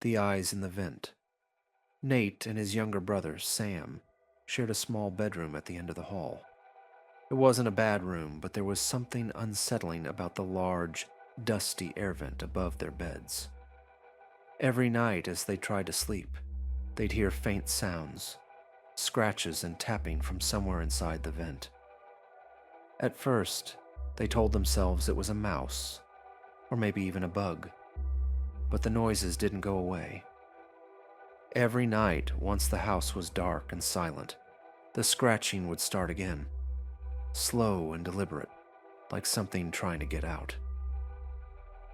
The eyes in the vent. Nate and his younger brother, Sam, shared a small bedroom at the end of the hall. It wasn't a bad room, but there was something unsettling about the large, dusty air vent above their beds. Every night as they tried to sleep, they'd hear faint sounds, scratches and tapping from somewhere inside the vent. At first, they told themselves it was a mouse, or maybe even a bug, but the noises didn't go away. Every night, once the house was dark and silent, the scratching would start again, slow and deliberate, like something trying to get out.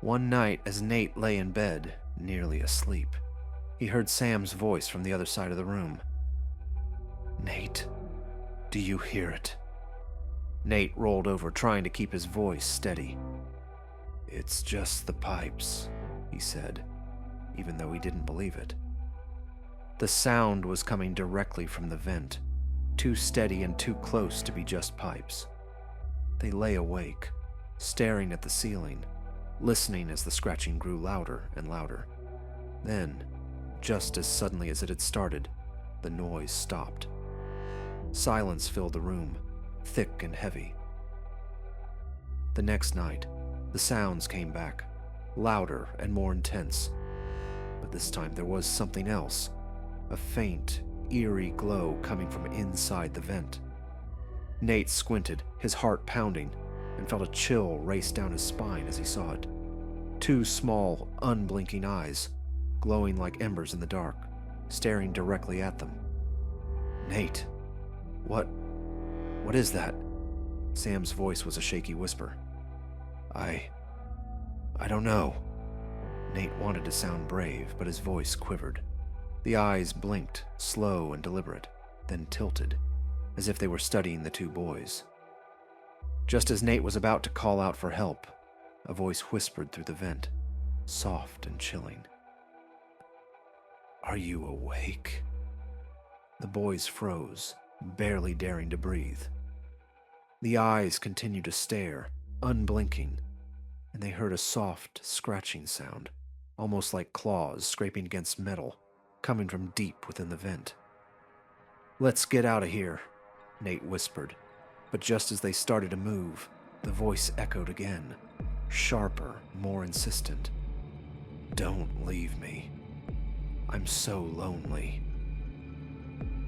One night, as Nate lay in bed, nearly asleep, he heard Sam's voice from the other side of the room. "Nate, do you hear it?" Nate rolled over, trying to keep his voice steady. "It's just the pipes," he said, even though he didn't believe it. The sound was coming directly from the vent, too steady and too close to be just pipes. They lay awake, staring at the ceiling, listening as the scratching grew louder and louder. Then, just as suddenly as it had started, the noise stopped. Silence filled the room, thick and heavy. The next night, the sounds came back, louder and more intense. But this time there was something else, a faint, eerie glow coming from inside the vent. Nate squinted, his heart pounding, and felt a chill race down his spine as he saw it. Two small, unblinking eyes, glowing like embers in the dark, staring directly at them. "Nate, what is that?" Sam's voice was a shaky whisper. I don't know." Nate wanted to sound brave, but his voice quivered. The eyes blinked, slow and deliberate, then tilted, as if they were studying the two boys. Just as Nate was about to call out for help, a voice whispered through the vent, soft and chilling. "Are you awake?" The boys froze, barely daring to breathe. The eyes continued to stare, unblinking, and they heard a soft, scratching sound, almost like claws scraping against metal, coming from deep within the vent. "Let's get out of here," Nate whispered, but just as they started to move, the voice echoed again, sharper, more insistent. "Don't leave me. I'm so lonely."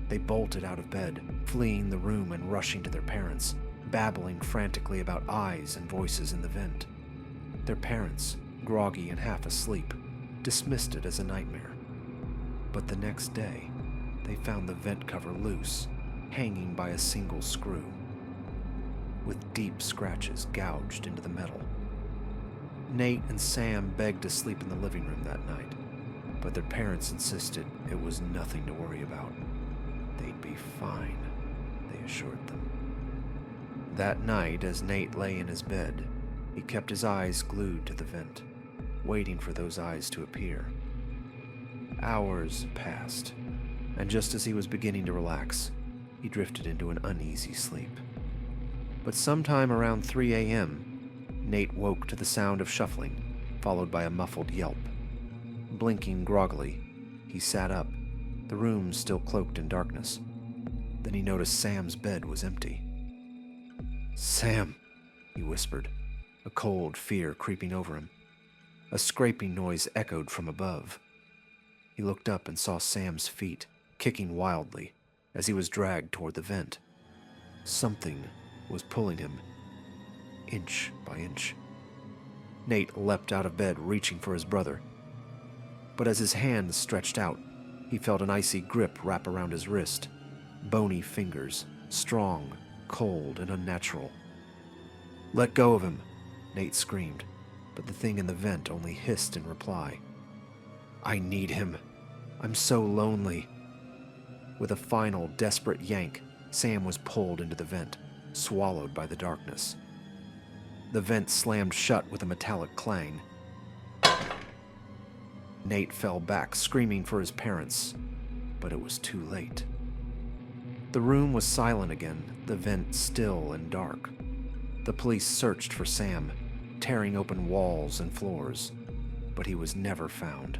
They bolted out of bed, fleeing the room and rushing to their parents, babbling frantically about eyes and voices in the vent. Their parents, groggy and half asleep, dismissed it as a nightmare. But the next day, they found the vent cover loose, hanging by a single screw, with deep scratches gouged into the metal. Nate and Sam begged to sleep in the living room that night, but their parents insisted it was nothing to worry about. They'd be fine, they assured them. That night, as Nate lay in his bed, he kept his eyes glued to the vent, waiting for those eyes to appear. Hours passed, and just as he was beginning to relax, he drifted into an uneasy sleep. But sometime around 3 a.m., Nate woke to the sound of shuffling, followed by a muffled yelp. Blinking groggily, he sat up, the room still cloaked in darkness. Then he noticed Sam's bed was empty. "Sam," he whispered, a cold fear creeping over him. A scraping noise echoed from above. He looked up and saw Sam's feet, kicking wildly, as he was dragged toward the vent. Something was pulling him, inch by inch. Nate leapt out of bed, reaching for his brother. But as his hands stretched out, he felt an icy grip wrap around his wrist. Bony fingers, strong, cold, and unnatural. "Let go of him," Nate screamed, but the thing in the vent only hissed in reply. "I need him. I'm so lonely." With a final, desperate yank, Sam was pulled into the vent, swallowed by the darkness. The vent slammed shut with a metallic clang. Nate fell back, screaming for his parents, but it was too late. The room was silent again, the vent still and dark. The police searched for Sam, tearing open walls and floors, but he was never found.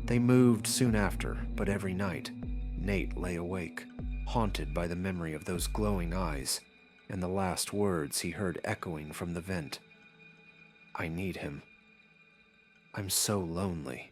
They moved soon after, but every night, Nate lay awake, haunted by the memory of those glowing eyes and the last words he heard echoing from the vent. I need him. I'm so lonely.